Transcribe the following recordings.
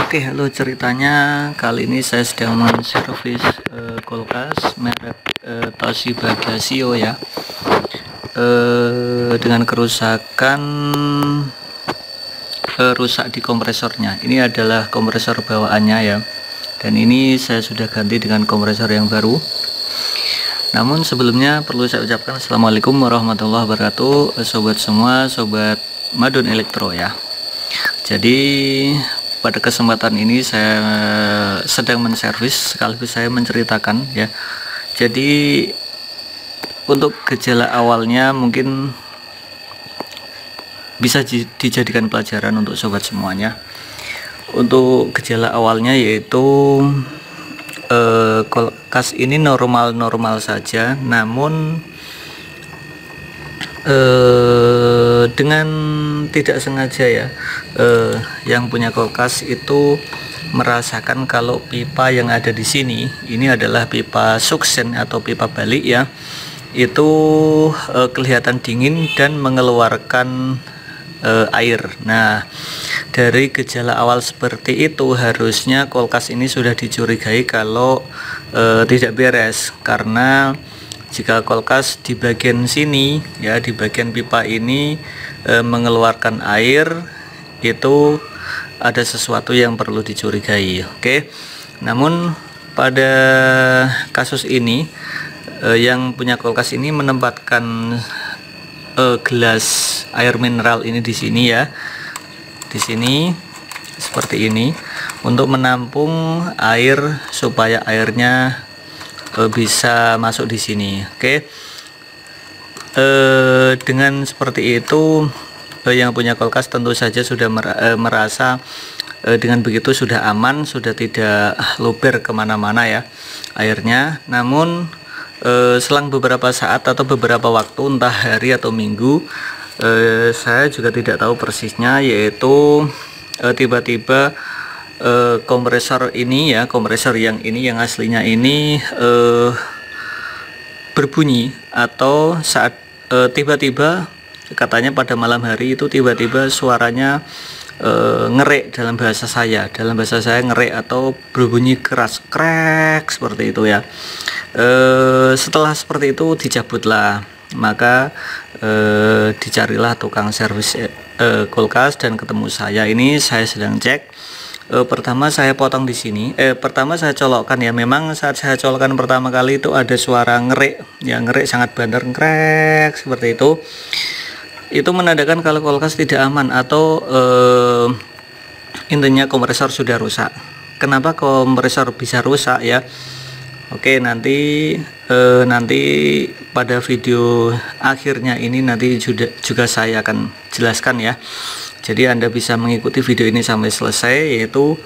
Oke, halo, ceritanya kali ini saya sedang menservis kulkas merek Toshiba Casio ya, dengan kerusakan rusak di kompresornya. Ini adalah kompresor bawaannya ya, dan ini saya sudah ganti dengan kompresor yang baru. Namun sebelumnya perlu saya ucapkan assalamualaikum warahmatullahi wabarakatuh, sobat semua, sobat Madun Elektro ya. Jadi pada kesempatan ini saya sedang menservis sekaligus saya menceritakan ya. Jadi untuk gejala awalnya mungkin bisa dijadikan pelajaran untuk sobat semuanya. Untuk gejala awalnya yaitu kulkas ini normal-normal saja, namun dengan tidak sengaja ya, yang punya kulkas itu merasakan kalau pipa yang ada di sini ini adalah pipa suksen atau pipa balik ya, itu kelihatan dingin dan mengeluarkan air. Nah, dari gejala awal seperti itu harusnya kulkas ini sudah dicurigai kalau tidak beres, karena jika kulkas di bagian sini ya, di bagian pipa ini mengeluarkan air, itu ada sesuatu yang perlu dicurigai. Oke. Namun pada kasus ini yang punya kulkas ini menempatkan gelas air mineral ini di sini ya, di sini seperti ini, untuk menampung air supaya airnya bisa masuk di sini. Oke. Dengan seperti itu yang punya kulkas tentu saja sudah merasa dengan begitu sudah aman, sudah tidak luber kemana-mana ya airnya. Namun selang beberapa saat atau beberapa waktu, entah hari atau minggu, saya juga tidak tahu persisnya, yaitu tiba-tiba kompresor ini ya, kompresor yang ini yang aslinya ini berbunyi, atau saat tiba-tiba katanya pada malam hari itu tiba-tiba suaranya ngerek, dalam bahasa saya ngerek atau berbunyi keras, krek seperti itu ya. Setelah seperti itu dicabutlah, maka dicarilah tukang servis kulkas dan ketemu saya. Ini saya sedang cek. Pertama saya potong di sini, pertama saya colokkan ya. Memang saat saya colokkan pertama kali itu ada suara ngerek, ya ngerek sangat banter, krek seperti itu. Itu menandakan kalau kulkas tidak aman, atau intinya kompresor sudah rusak. Kenapa kompresor bisa rusak ya? Oke, nanti pada video akhirnya ini nanti juga saya akan jelaskan ya. Jadi Anda bisa mengikuti video ini sampai selesai, yaitu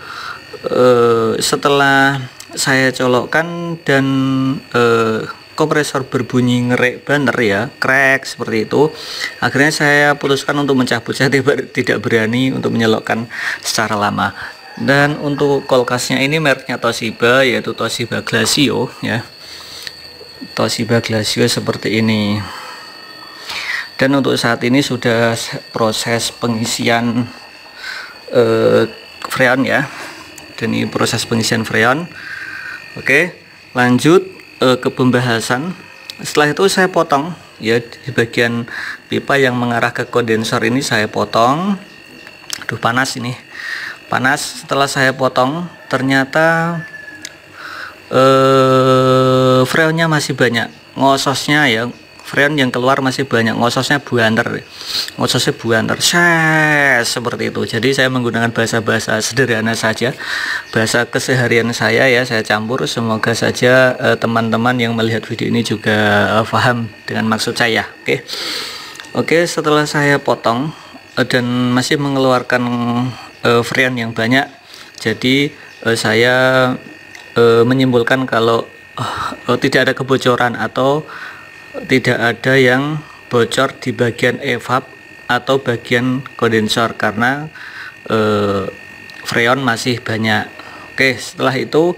setelah saya colokkan dan kompresor berbunyi ngerek banter ya, krek seperti itu, akhirnya saya putuskan untuk mencabut. Saya tidak berani untuk menyelokkan secara lama. Dan untuk kulkasnya ini mereknya Toshiba, yaitu Toshiba Casio ya, Toshiba Casio seperti ini. Dan untuk saat ini sudah proses pengisian freon ya, dan ini proses pengisian freon. Oke, lanjut ke pembahasan. Setelah itu saya potong ya, di bagian pipa yang mengarah ke kondensor ini saya potong. Aduh, panas ini, panas. Setelah saya potong ternyata freonnya masih banyak, ngososnya ya, freon yang keluar masih banyak, ngososnya buanter, seperti itu. Jadi saya menggunakan bahasa sederhana saja, bahasa keseharian saya ya, saya campur. Semoga saja teman-teman yang melihat video ini juga paham dengan maksud saya. Oke, setelah saya potong dan masih mengeluarkan freon yang banyak, jadi saya menyimpulkan kalau tidak ada kebocoran atau tidak ada yang bocor di bagian evap atau bagian kondensor, karena freon masih banyak. Oke, setelah itu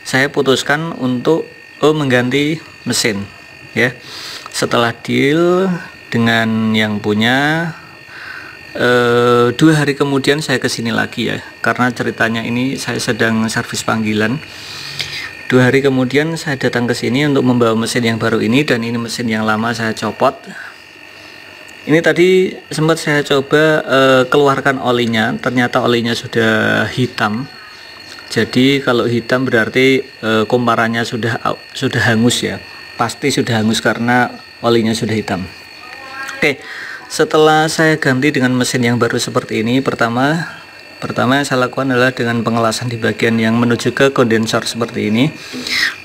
saya putuskan untuk mengganti mesin ya. Setelah deal dengan yang punya, 2 hari kemudian saya kesini lagi ya, karena ceritanya ini saya sedang servis panggilan. 2 hari kemudian saya datang ke sini untuk membawa mesin yang baru ini, dan ini mesin yang lama saya copot. Ini tadi sempat saya coba keluarkan olinya, ternyata olinya sudah hitam. Jadi kalau hitam berarti komparannya sudah hangus ya, pasti sudah hangus karena olinya sudah hitam. Oke, setelah saya ganti dengan mesin yang baru seperti ini, pertama yang saya lakukan adalah dengan pengelasan di bagian yang menuju ke kondensor seperti ini,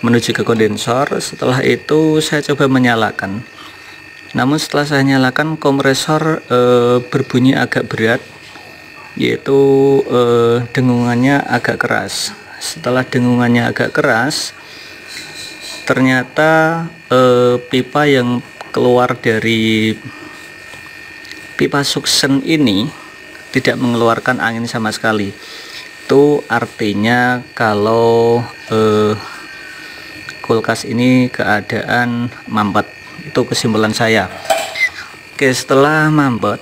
menuju ke kondensor. Setelah itu saya coba menyalakan. Namun setelah saya nyalakan, kompresor berbunyi agak berat, yaitu dengungannya agak keras. Setelah dengungannya agak keras, ternyata pipa yang keluar dari pipa suction ini tidak mengeluarkan angin sama sekali. Itu artinya kalau kulkas ini keadaan mampet. Itu kesimpulan saya. Oke, setelah mampet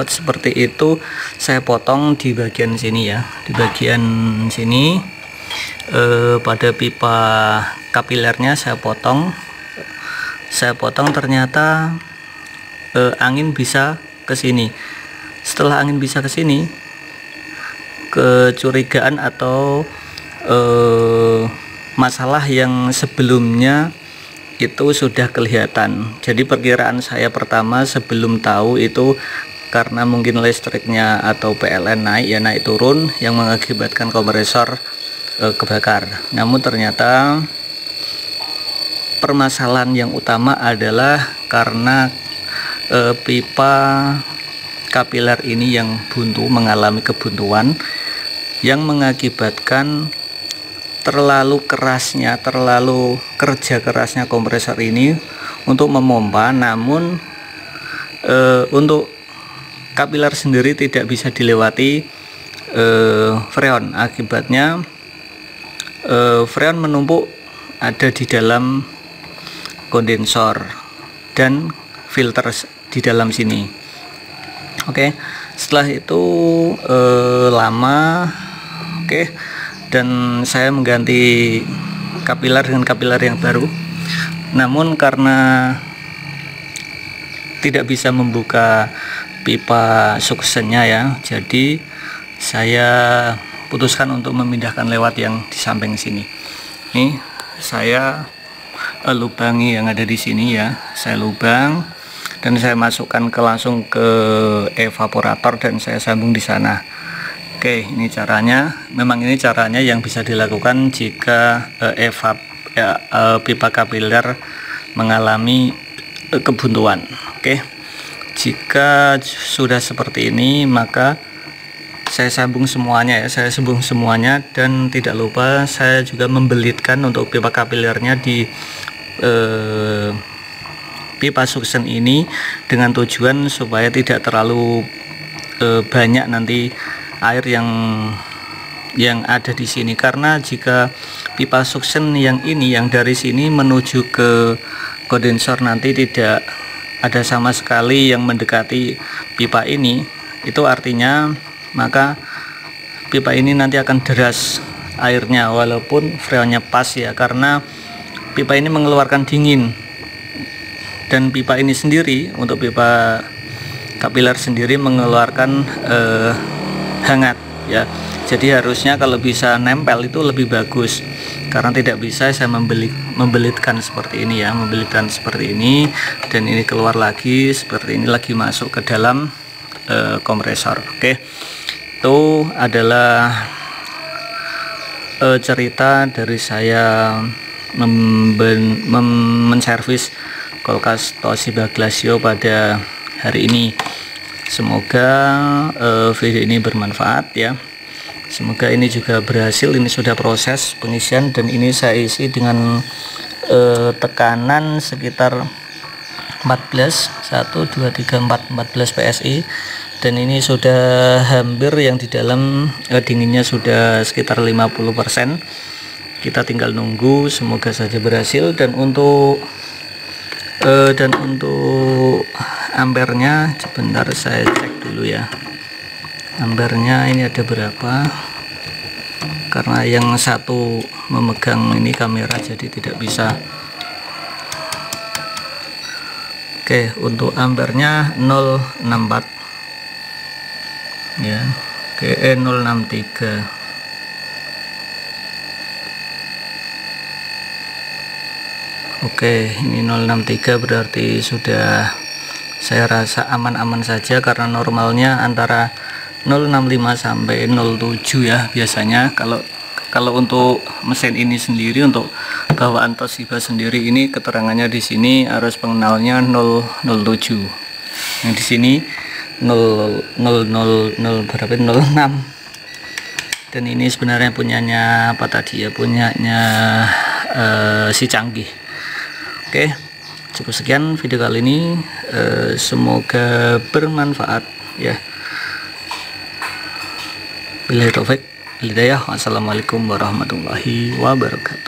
seperti itu, saya potong di bagian sini ya, di bagian sini pada pipa kapilernya saya potong. Ternyata angin bisa ke sini. Setelah angin bisa ke sini, kecurigaan atau masalah yang sebelumnya itu sudah kelihatan. Jadi perkiraan saya pertama sebelum tahu itu karena mungkin listriknya atau PLN naik turun yang mengakibatkan kompresor kebakar. Namun ternyata permasalahan yang utama adalah karena pipa kapiler ini yang buntu, mengalami kebuntuan yang mengakibatkan terlalu kerja kerasnya kompresor ini untuk memompa. Namun untuk kapiler sendiri tidak bisa dilewati freon. Akibatnya freon menumpuk ada di dalam kondensor dan filter di dalam sini. Oke, setelah itu lama, dan saya mengganti kapiler dengan kapiler yang baru. Namun karena tidak bisa membuka pipa suctionnya ya, jadi saya putuskan untuk memindahkan lewat yang di samping sini. Ini saya lubangi yang ada di sini ya, saya lubang dan saya masukkan langsung ke evaporator dan saya sambung di sana. Oke, ini caranya. Memang ini caranya yang bisa dilakukan jika pipa kapiler mengalami kebuntuan. Oke, jika sudah seperti ini maka saya sambung semuanya ya, dan tidak lupa saya juga membelitkan untuk pipa kapilernya di pipa suction ini dengan tujuan supaya tidak terlalu banyak nanti air yang ada di sini, karena jika pipa suction yang dari sini menuju ke kondensor nanti tidak ada sama sekali yang mendekati pipa ini, itu artinya maka pipa ini nanti akan deras airnya walaupun freonnya pas ya, karena pipa ini mengeluarkan dingin dan pipa ini sendiri, untuk pipa kapiler sendiri mengeluarkan hangat ya. Jadi harusnya kalau bisa nempel itu lebih bagus, karena tidak bisa saya membelitkan seperti ini ya, dan ini keluar lagi seperti ini, lagi masuk ke dalam kompresor. Oke, itu adalah cerita dari saya menservis kulkas Toshiba Glacio pada hari ini. Semoga video ini bermanfaat ya. Semoga ini juga berhasil. Ini sudah proses pengisian dan ini saya isi dengan tekanan sekitar 14 PSI, dan ini sudah hampir yang di dalam dinginnya sudah sekitar 50%. Kita tinggal nunggu, semoga saja berhasil. Dan untuk ampernya sebentar saya cek dulu ya. Ampernya ini ada berapa, karena yang satu memegang ini kamera jadi tidak bisa. Oke, untuk ampernya 064 ya. Oke, 063. Oke, ini 063 berarti sudah, saya rasa aman-aman saja, karena normalnya antara 065 sampai 07 ya biasanya. Kalau untuk mesin ini sendiri, untuk bawaan Toshiba sendiri, ini keterangannya di sini arus pengenalnya 007. Yang di sini 000 berapa, 06. Dan ini sebenarnya punyanya apa tadi ya, punyanya si Canggih. Oke, cukup sekian video kali ini, semoga bermanfaat ya. Billahi taufik, hidayah. Wassalamualaikum warahmatullahi wabarakatuh.